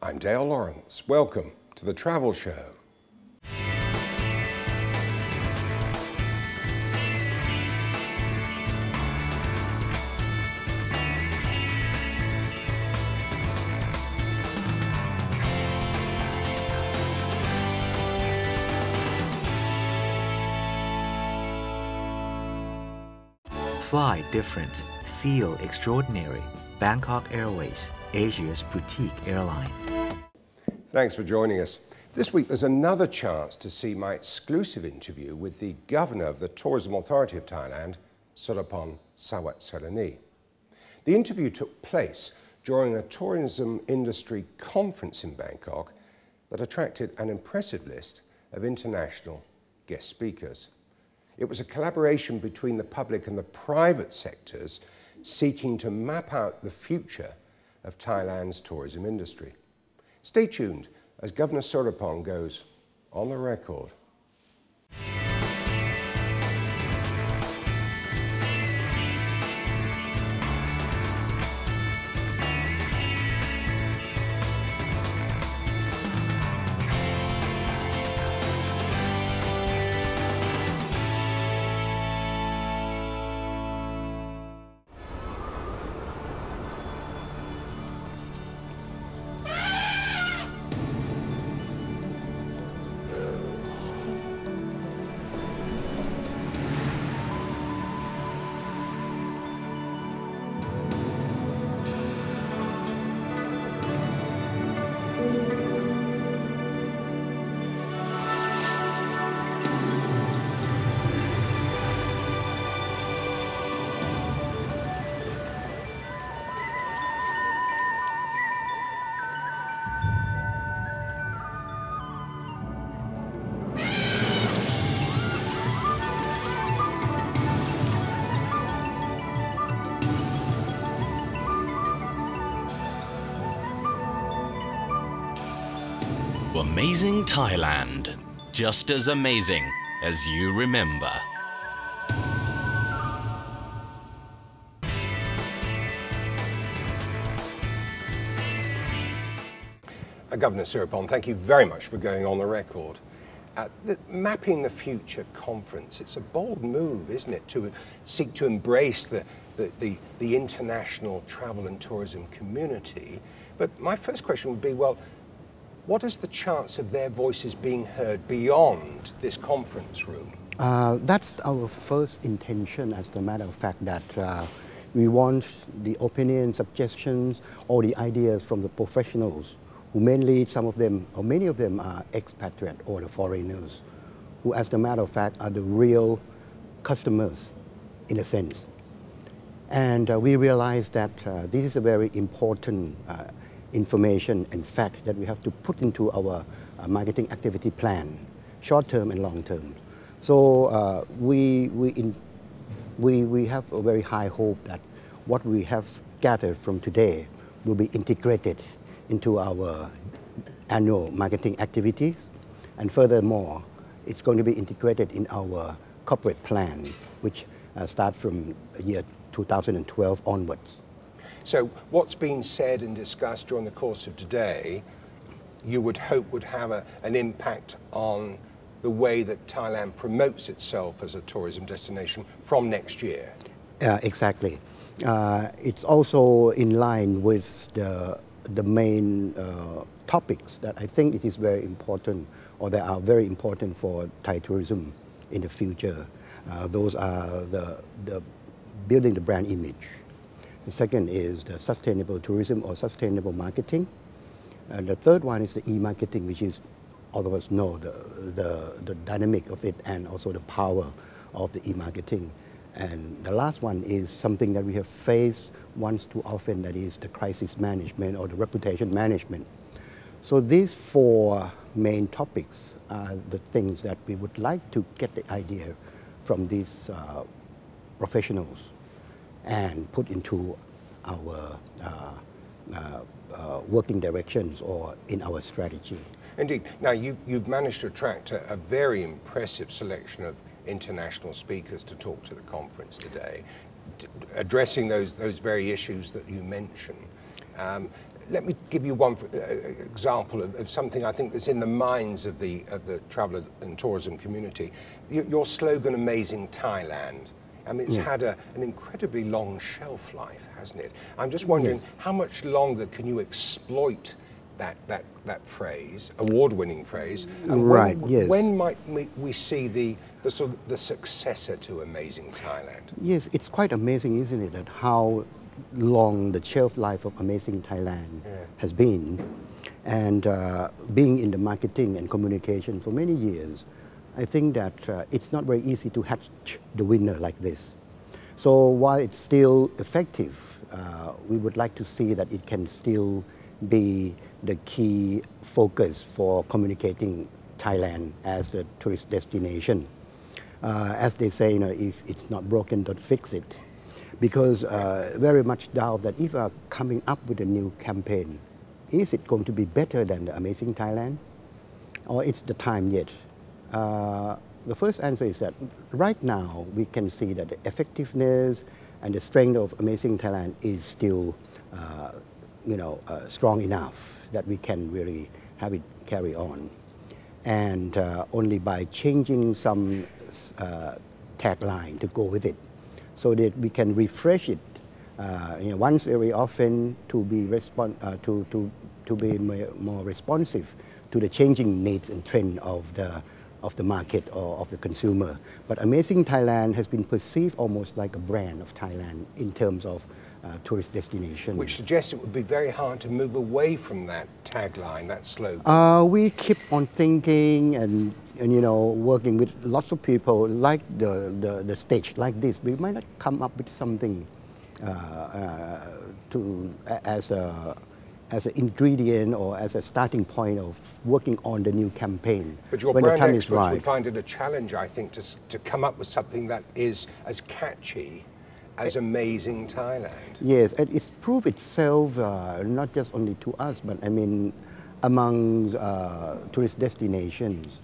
I'm Dale Lawrence. Welcome to the Travel Show. Fly different, feel extraordinary. Bangkok Airways, Asia's boutique airline. Thanks for joining us. This week there's another chance to see my exclusive interview with the Governor of the Tourism Authority of Thailand, Surapong Sawatsaranee. The interview took place during a tourism industry conference in Bangkok that attracted an impressive list of international guest speakers. It was a collaboration between the public and the private sectors seeking to map out the future of Thailand's tourism industry. Stay tuned as Governor Surapong goes on the record. Amazing Thailand, just as amazing as you remember. Governor Surapong, thank you very much for going on the record. The Mapping the Future conference, it's a bold move, isn't it, to seek to embrace the international travel and tourism community. But my first question would be, well, what is the chance of their voices being heard beyond this conference room? That's our first intention, as a matter of fact, that we want the opinions, suggestions, all the ideas from the professionals, who mainly, some of them, or many of them are expatriate or the foreigners, who, as a matter of fact, are the real customers, in a sense. And we realize that this is a very important information and fact that we have to put into our marketing activity plan, short term and long term. So we have a very high hope that what we have gathered from today will be integrated into our annual marketing activities, and furthermore, it's going to be integrated in our corporate plan, which starts from year 2012 onwards. So what's been said and discussed during the course of today, you would hope would have an impact on the way that Thailand promotes itself as a tourism destination from next year? Exactly. It's also in line with the main topics that I think it is very important, or that are very important for Thai tourism in the future. Those are the building the brand image. The second is the sustainable tourism or sustainable marketing. And the third one is the e-marketing, which is, all of us know the dynamic of it and also the power of the e-marketing. And the last one is something that we have faced once too often, that is the crisis management or the reputation management. So these four main topics are the things that we would like to get the idea from these professionals and put into our working directions or in our strategy. Indeed. Now, you've managed to attract a very impressive selection of international speakers to talk to the conference today, addressing those very issues that you mentioned. let me give you one example of something I think that's in the minds of the travel and tourism community. Your slogan, Amazing Thailand. I mean, it's had an incredibly long shelf life, hasn't it? I'm just wondering, how much longer can you exploit that phrase, award-winning phrase? And when might we see the successor to Amazing Thailand? Yes, it's quite amazing, isn't it, that how long the shelf life of Amazing Thailand has been. And being in the marketing and communication for many years, I think that it's not very easy to hatch the winner like this. So while it's still effective, we would like to see that it can still be the key focus for communicating Thailand as a tourist destination. As they say, if it's not broken, don't fix it. Because very much doubt that if we are coming up with a new campaign, is it going to be better than the Amazing Thailand? Or it's the time yet? The first answer is that right now we can see that the effectiveness and the strength of Amazing Thailand is still strong enough that we can really have it carry on. And only by changing some tagline to go with it, so that we can refresh it once very often to be more responsive to the changing needs and trend of the market or of the consumer. But Amazing Thailand has been perceived almost like a brand of Thailand in terms of tourist destination. Which suggests it would be very hard to move away from that tagline, that slogan. We keep on thinking and working with lots of people like the stage like this. We might not come up with something as an ingredient or as a starting point of working on the new campaign. But your brand experts would find it a challenge, I think, to come up with something that is as catchy as Amazing Thailand. Yes, and it's proved itself not just only to us, but I mean among tourist destinations.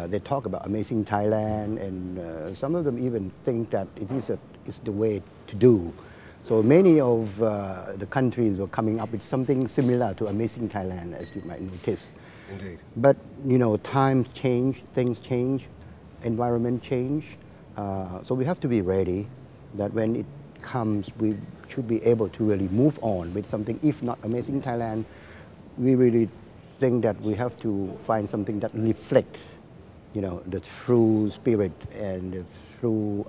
They talk about Amazing Thailand, and some of them even think that it is the way to do. So many of the countries were coming up with something similar to Amazing Thailand, as you might notice. Indeed. But times change, things change, environment change. So we have to be ready that when it comes, we should be able to really move on with something. If not Amazing Thailand, we really think that we have to find something that reflects, the true spirit and the true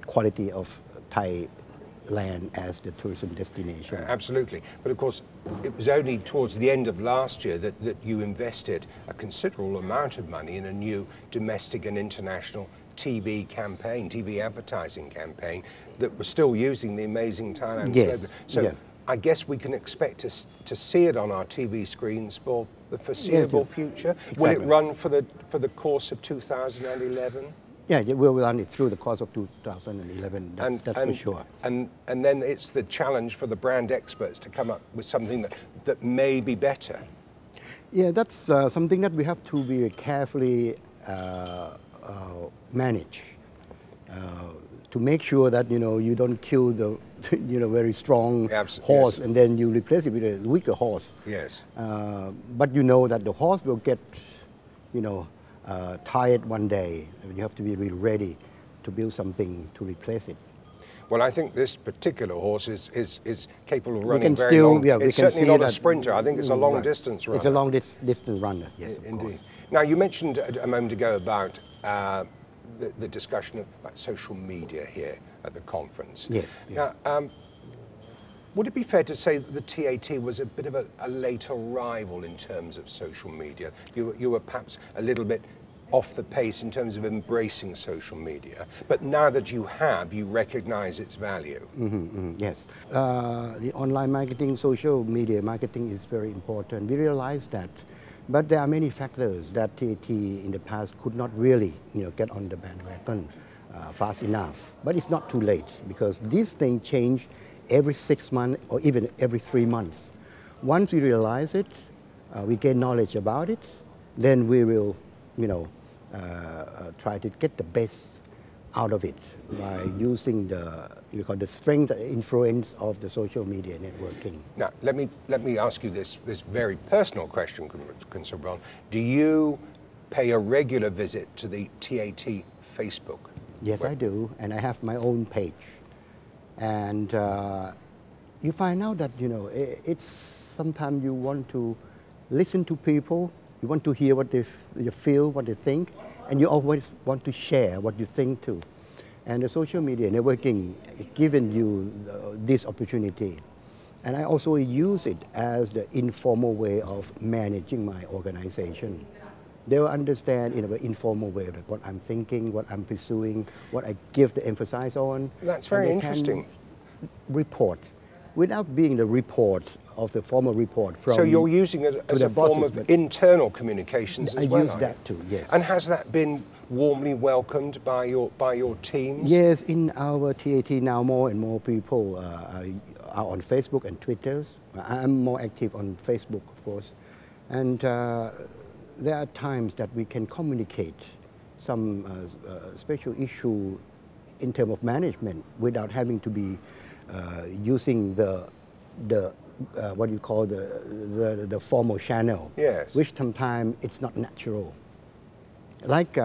quality of Thailand as the tourism destination. Absolutely. But of course, it was only towards the end of last year that you invested a considerable amount of money in a new domestic and international TV campaign, TV advertising campaign, that was still using the Amazing Thailand slogan. So I guess we can expect to see it on our TV screens for the foreseeable future. Exactly. Will it run for the course of 2011? Yeah, we'll run it through the course of 2011, that's for sure. And then it's the challenge for the brand experts to come up with something that may be better. Yeah, that's something that we have to be carefully manage to make sure that you don't kill the very strong horse and then you replace it with a weaker horse. Yes. But that the horse will get tired one day, and you have to be really ready to build something to replace it. Well, I think this particular horse is capable of running very long. It's certainly not a sprinter. I think it's a long distance runner. It's a long distance runner, yes, indeed. Course. Now, you mentioned a moment ago about the discussion about social media here at the conference. Yes. Now, would it be fair to say that the TAT was a bit of a late arrival in terms of social media? You were perhaps a little bit off the pace in terms of embracing social media, but now that you recognize its value. Yes. The online marketing, social media marketing is very important. We realize that. But there are many factors that TAT in the past could not really get on the bandwagon fast enough. But it's not too late, because these things change every 6 months or even every 3 months. Once we realize it, we gain knowledge about it, then we will try to get the best out of it by using the strength and influence of the social media networking. Now, let me ask you this very personal question, Consumbron. Do you pay a regular visit to the TAT Facebook? Yes, I do, and I have my own page. And you find out that, it's sometimes you want to listen to people, you want to hear what they feel, what they think, and you always want to share what you think too. And the social media networking is giving you this opportunity. And I also use it as the informal way of managing my organization. They will understand in a very informal way like what I'm thinking, what I'm pursuing, what I give the emphasis on. That's very interesting. Report without being the report of the formal report from. So you're using it as a form of internal communications as well. I use that too, yes. And has that been warmly welcomed by your teams? Yes, in our TAT now more and more people are on Facebook and Twitter. I'm more active on Facebook, of course. And there are times that we can communicate some special issue in terms of management without having to be using the what you call the formal channel, yes, which sometimes it's not natural. Like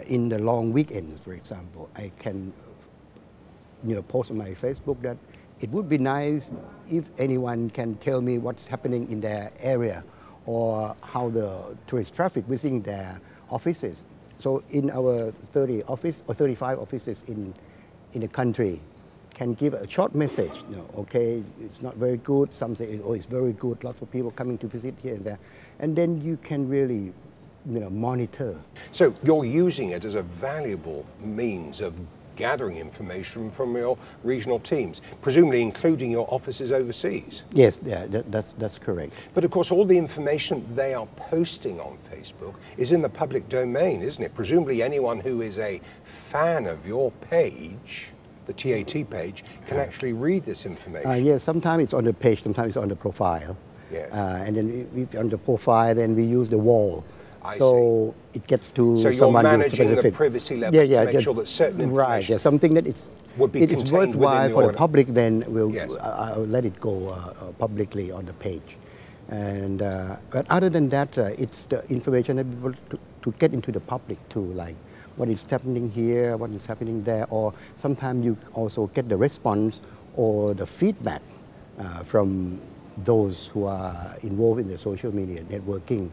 in the long weekends, for example, I can post on my Facebook that it would be nice if anyone can tell me what's happening in their area or how the tourist traffic visiting their offices. So in our 30 office or 35 offices in the country, can give a short message, okay, it's not very good, some say, oh, it's very good, lots of people coming to visit here and there. And then you can really, monitor. So you're using it as a valuable means of gathering information from your regional teams, presumably including your offices overseas. Yes, yeah, that's correct. But of course, all the information they are posting on Facebook is in the public domain, isn't it? Presumably anyone who is a fan of your page, the TAT page, can actually read this information. Yes, sometimes it's on the page, sometimes it's on the profile. Yes. And then if on the profile, then we use the wall. I see. It gets to so someone you're managing specific. the privacy levels to make sure that certain information right, yeah, something that would be it is worthwhile for the public, then yes, I'll let it go publicly on the page. And but other than that, it's the information that people to get into the public too, like what is happening here, what is happening there, or sometimes you also get the response or the feedback from those who are involved in the social media networking.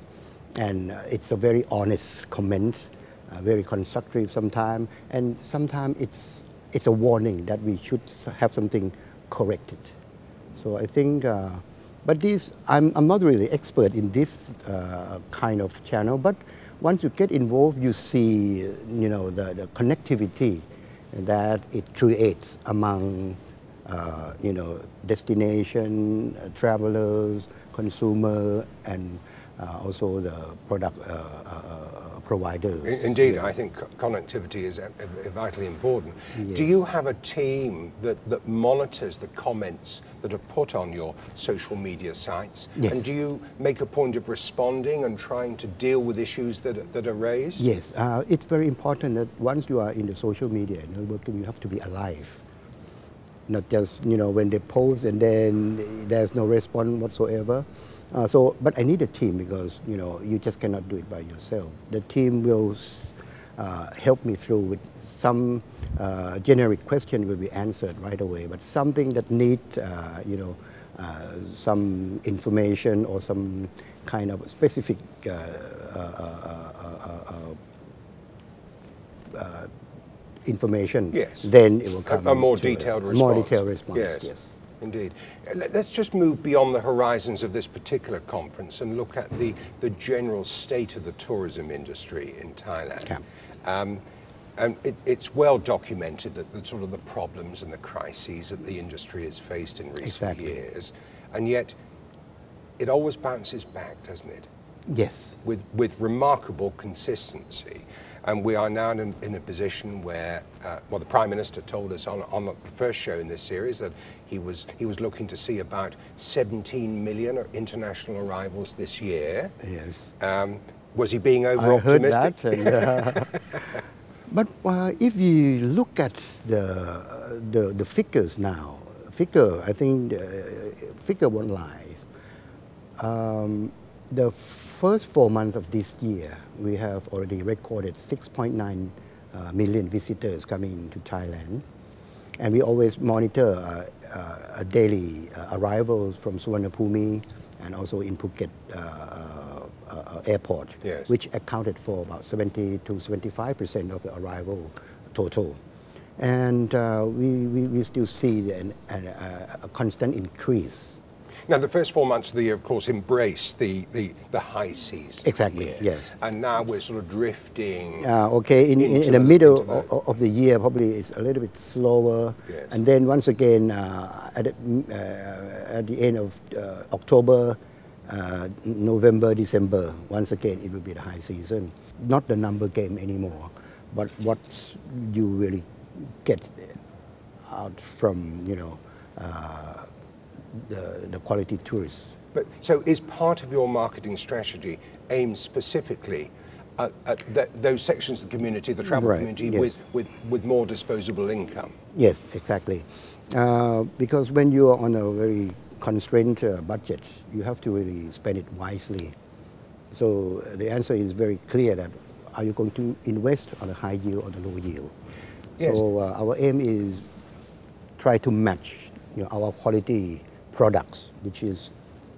And it's a very honest comment, very constructive sometimes, and sometimes it's a warning that we should have something corrected. So I think, but I'm not really expert in this kind of channel, but once you get involved, you see, the connectivity that it creates among, destination, travelers, consumer, and also the product provider. Indeed, I think connectivity is vitally important. Yes. Do you have a team that monitors the comments that are put on your social media sites? Yes. And do you make a point of responding and trying to deal with issues that are raised? Yes, it's very important that once you are in the social media networking, you have to be alive. Not just, when they post and then there's no response whatsoever. But I need a team because, you just cannot do it by yourself. The team will help me through with some generic question will be answered right away, but something that needs, some information or some kind of specific information, yes, then it will come. A more detailed response. More detailed response, yes. Indeed. Let's just move beyond the horizons of this particular conference and look at the general state of the tourism industry in Thailand. Okay. And it's well documented that the sort of the problems and the crises that the industry has faced in recent years, and yet it always bounces back, doesn't it? Yes. With remarkable consistency. And we are now in a position where, the Prime Minister told us on the first show in this series that he was looking to see about 17 million international arrivals this year. Yes. Was he being over-optimistic? I heard that. But if you look at the figures now, I think the figure won't lie. The first 4 months of this year, we have already recorded 6.9 million visitors coming to Thailand. And we always monitor daily arrivals from Suvarnabhumi and also in Phuket airport, yes, which accounted for about 70 to 75% of the arrival total. And we still see a constant increase. Now, the first 4 months of the year, of course, embrace the high season. Exactly, here. yes. And now we're sort of drifting. Okay, in the middle of the year, probably it's a little bit slower. Yes. And then once again, at the end of October, November, December, once again, it will be the high season. Not the number game anymore, but what you really get out from, the quality tourists. But so is part of your marketing strategy aimed specifically at those sections of the community, the travel Right, community, yes, with more disposable income? Yes, exactly. Because when you are on a very constrained budget, you have to really spend it wisely. So the answer is very clear that are you going to invest on a high yield or the low yield? Yes. So our aim is try to match our quality products, which is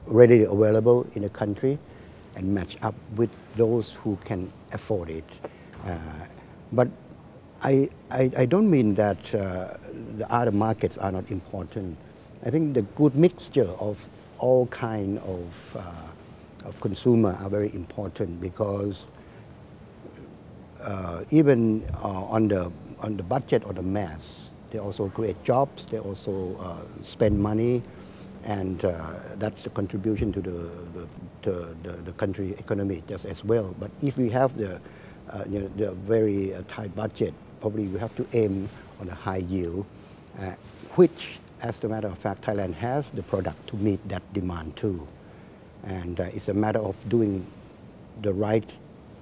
readily available in the country, and match up with those who can afford it. But I don't mean that the other markets are not important. I think the good mixture of all kind of consumer are very important, because even on the budget or the mass, they also create jobs, they also spend money, and that's the contribution to the country economy just as well. But if we have the very tight budget, probably we have to aim on a high yield, which, as a matter of fact, Thailand has the product to meet that demand too. And it's a matter of doing the right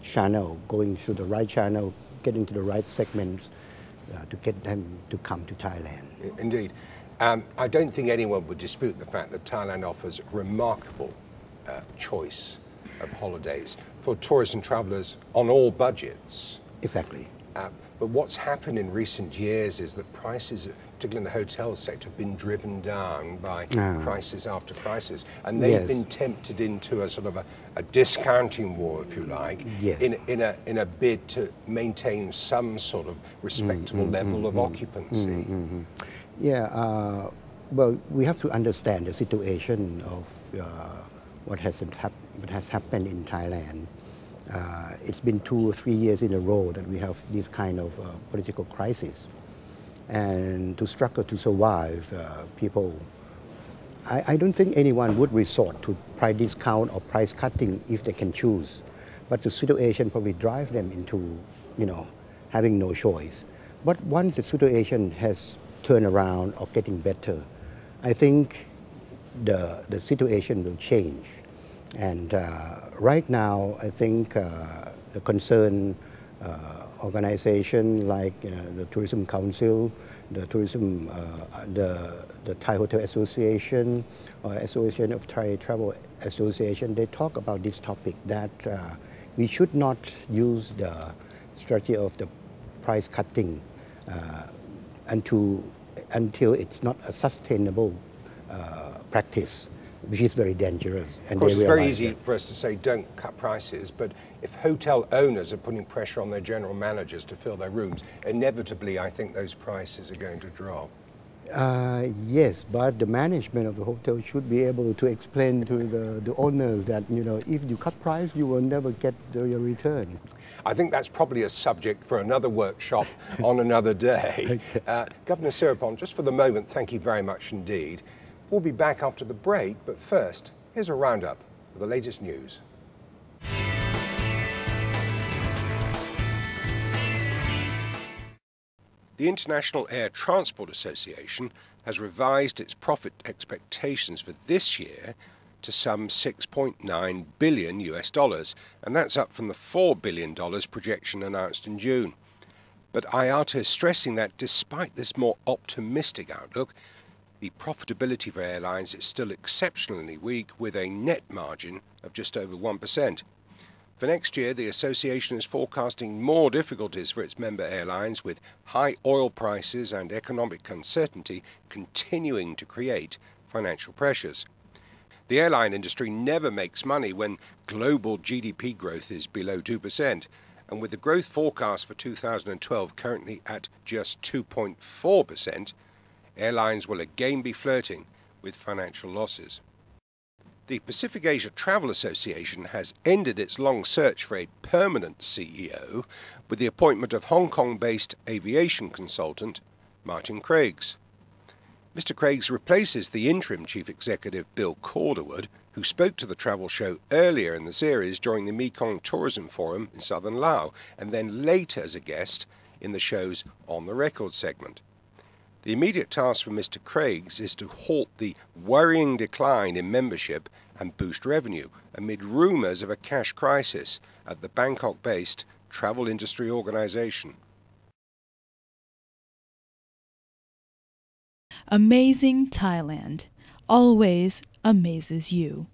channel, going through the right channel, getting to the right segments to get them to come to Thailand. Indeed. I don't think anyone would dispute the fact that Thailand offers a remarkable choice of holidays for tourists and travellers on all budgets. Exactly. But what's happened in recent years is that prices, particularly in the hotel sector, have been driven down by crisis after crisis, and they've Yes. been tempted into a sort of a discounting war, if you like, Yes. in a bid to maintain some sort of respectable level of occupancy. Yeah, well, we have to understand the situation of what has happened in Thailand. It's been 2 or 3 years in a row that we have this kind of political crisis. And to struggle to survive, people, I don't think anyone would resort to price discount or price cutting if they can choose. But the situation probably drive them into, having no choice. But once the situation has turned around or getting better, I think the situation will change. And right now, I think the concerned organization like the Tourism Council, the Thai Hotel Association, or Association of Thai Travel Association, they talk about this topic, that we should not use the strategy of the price cutting until it's not a sustainable practice, which is very dangerous. And Of course, it's very realize easy that. for us to say don't cut prices, but if hotel owners are putting pressure on their general managers to fill their rooms, inevitably I think those prices are going to drop. Yes, but the management of the hotel should be able to explain to the owners that, if you cut price, you will never get your return. I think that's probably a subject for another workshop on another day. Governor Siripon, just for the moment, thank you very much indeed. We'll be back after the break, but first, here's a roundup of the latest news. The International Air Transport Association has revised its profit expectations for this year to some $6.9 billion, and that's up from the $4 billion projection announced in June. But IATA is stressing that despite this more optimistic outlook, the profitability for airlines is still exceptionally weak, with a net margin of just over 1%. For next year, the association is forecasting more difficulties for its member airlines, with high oil prices and economic uncertainty continuing to create financial pressures. The airline industry never makes money when global GDP growth is below 2%, and with the growth forecast for 2012 currently at just 2.4%, airlines will again be flirting with financial losses. The Pacific Asia Travel Association has ended its long search for a permanent CEO with the appointment of Hong Kong-based aviation consultant Martin Craigs. Mr. Craigs replaces the interim chief executive Bill Calderwood, who spoke to the travel show earlier in the series during the Mekong Tourism Forum in southern Laos, and then later as a guest in the show's On the Record segment. The immediate task for Mr. Craigs is to halt the worrying decline in membership and boost revenue amid rumours of a cash crisis at the Bangkok-based travel industry organisation. Amazing Thailand always amazes you.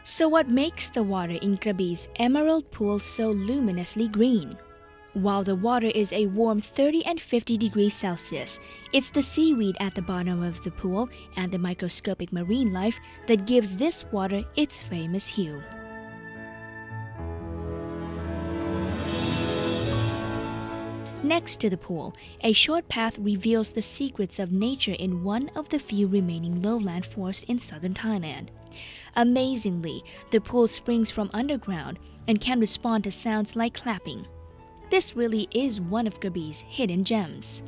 So what makes the water in Krabi's emerald pool so luminously green? While the water is a warm 30 and 50 degrees Celsius, it's the seaweed at the bottom of the pool and the microscopic marine life that gives this water its famous hue. Next to the pool, a short path reveals the secrets of nature in one of the few remaining lowland forests in southern Thailand. Amazingly, the pool springs from underground and can respond to sounds like clapping. This really is one of Krabi's hidden gems.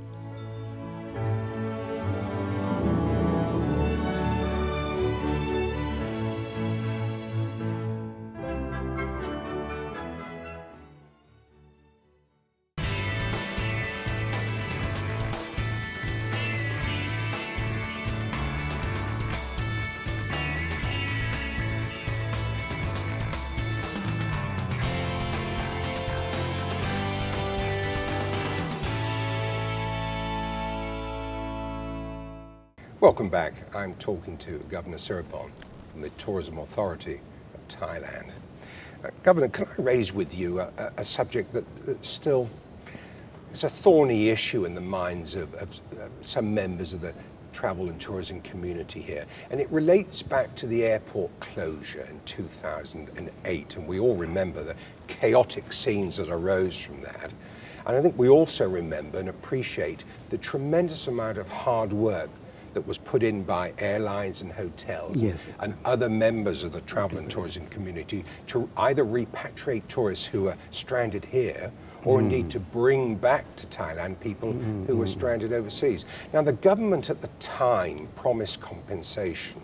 Welcome back. I'm talking to Governor Surapon from the Tourism Authority of Thailand. Governor, can I raise with you a subject that still is a thorny issue in the minds of some members of the travel and tourism community here, and it relates back to the airport closure in 2008, and we all remember the chaotic scenes that arose from that. And I think we also remember and appreciate the tremendous amount of hard work that was put in by airlines and hotels, yes, and other members of the travel and tourism community to either repatriate tourists who are stranded here or indeed to bring back to Thailand people who were stranded overseas. Now, the government at the time promised compensation,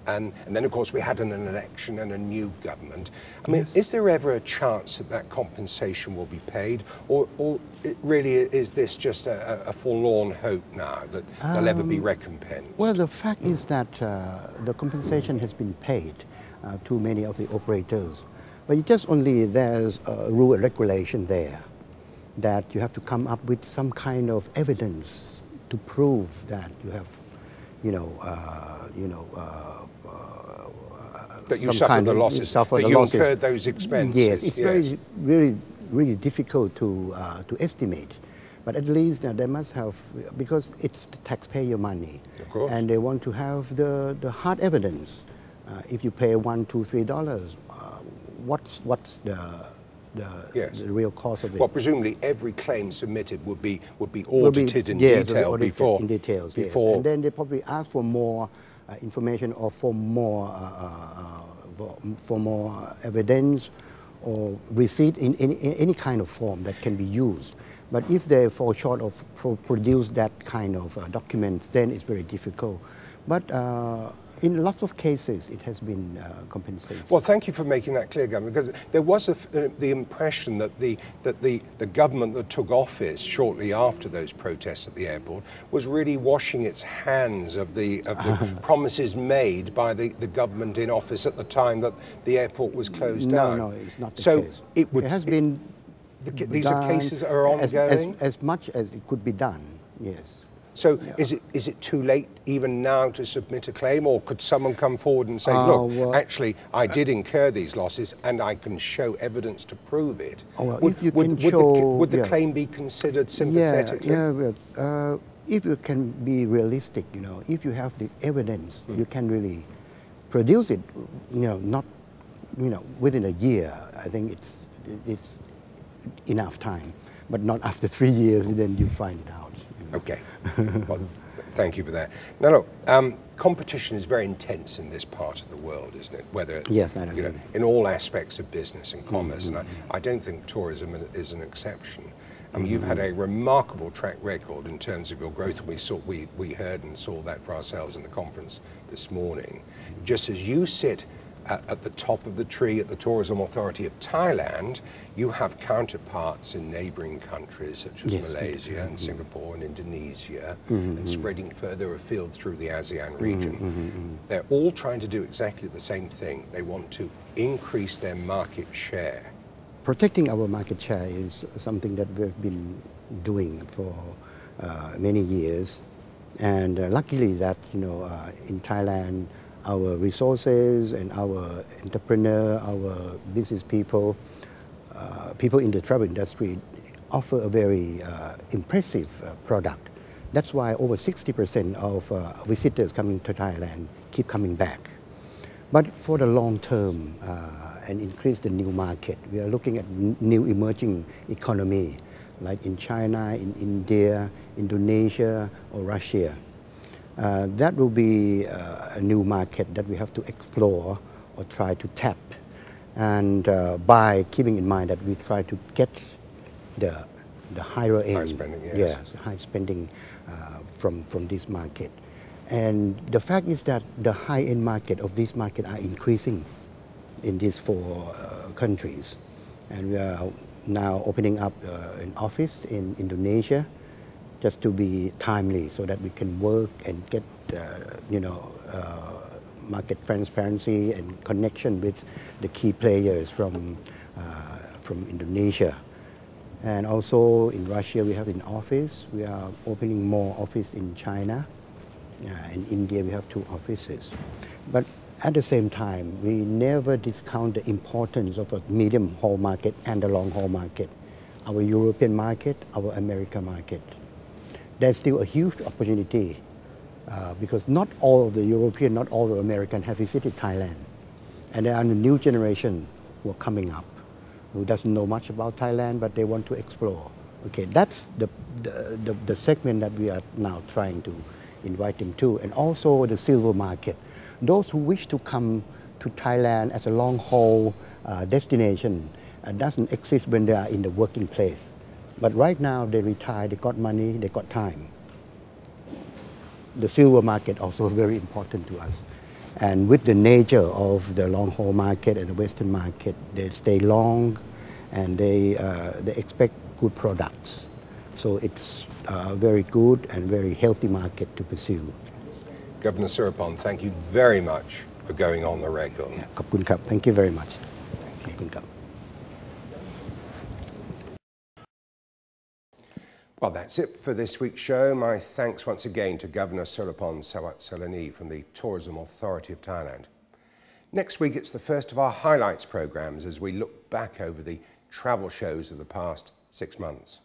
and then of course we had an election and a new government. I mean, yes, is there ever a chance that that compensation will be paid, or it really is this just a forlorn hope now that they'll ever be recompensed? Well, the fact is that the compensation has been paid to many of the operators, but it just only there's a rule and regulation there that you have to come up with some kind of evidence to prove that you have, that you suffered the losses, that you incurred those expenses. Yes, it's really difficult to estimate. But at least they must have, because it's the taxpayer money, of course, and they want to have the hard evidence. If you pay $1, $2, $3, what's the real cost of it? Well, presumably every claim submitted would be audited in detail before. In details, before. Yes. And then they probably ask for more information or for more evidence or receipt in any kind of form that can be used. But if they fall short of produce that kind of documents, then it's very difficult. But in lots of cases, it has been compensated. Well, thank you for making that clear, Governor, because there was the impression that the government that took office shortly after those protests at the airport was really washing its hands of the promises made by the government in office at the time that the airport was closed down. No, it's not the so case. It has been these are cases that are ongoing? As much as it could be done, yes. So is it too late even now to submit a claim, or could someone come forward and say, look, well, actually, I did incur these losses and I can show evidence to prove it? Well, would the claim be considered sympathetically? If you can be realistic, if you have the evidence, you can really produce it, not, within a year. I think it's enough time, but not after 3 years, then you find it out. Okay, well, thank you for that. Now look, competition is very intense in this part of the world, isn't it? Whether, yes, I agree. In all aspects of business and commerce, and I don't think tourism is an exception. I mean, you've had a remarkable track record in terms of your growth. We heard and saw that for ourselves in the conference this morning. Just as you sit at the top of the tree at the Tourism Authority of Thailand, you have counterparts in neighboring countries such as Malaysia and Singapore and Indonesia, and spreading further afield through the ASEAN region. They're all trying to do exactly the same thing. They want to increase their market share. Protecting our market share is something that we've been doing for many years, and luckily that in Thailand, our resources and our entrepreneur, our business people, people in the travel industry offer a very impressive product. That's why over 60% of visitors coming to Thailand keep coming back. But for the long term and increase the new market, we are looking at new emerging economy like in China, in India, Indonesia or Russia. That will be a new market that we have to explore or try to tap, and by keeping in mind that we try to get the higher end, high spending, yes. High spending from this market. And the fact is that the high-end market of this market are increasing in these 4 countries, and we are now opening up an office in Indonesia, just to be timely so that we can work and get, market transparency and connection with the key players from Indonesia. And also in Russia, we have an office. We are opening more office in China. In India, we have 2 offices. But at the same time, we never discount the importance of a medium haul market and the long haul market, our European market, our American market. There's still a huge opportunity because not all of the European, not all the American have visited Thailand. And there are a new generation who are coming up who doesn't know much about Thailand, but they want to explore. Okay, that's the segment that we are now trying to invite them to. And also the silver market. Those who wish to come to Thailand as a long haul destination doesn't exist when they are in the working place. But right now they retire, they got money, they got time. The silver market also is very important to us. And with the nature of the long haul market and the Western market, they stay long and they expect good products. So it's a very good and very healthy market to pursue. Governor Surapong, thank you very much for going on the record. Yeah, ขอบคุณครับ. Thank you very much. ขอบคุณครับ. Well, that's it for this week's show. My thanks once again to Governor Surapong Sawatseolani from the Tourism Authority of Thailand. Next week, it's the first of our highlights programs as we look back over the travel shows of the past 6 months.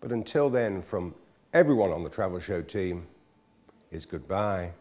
But until then, from everyone on the travel show team, is goodbye.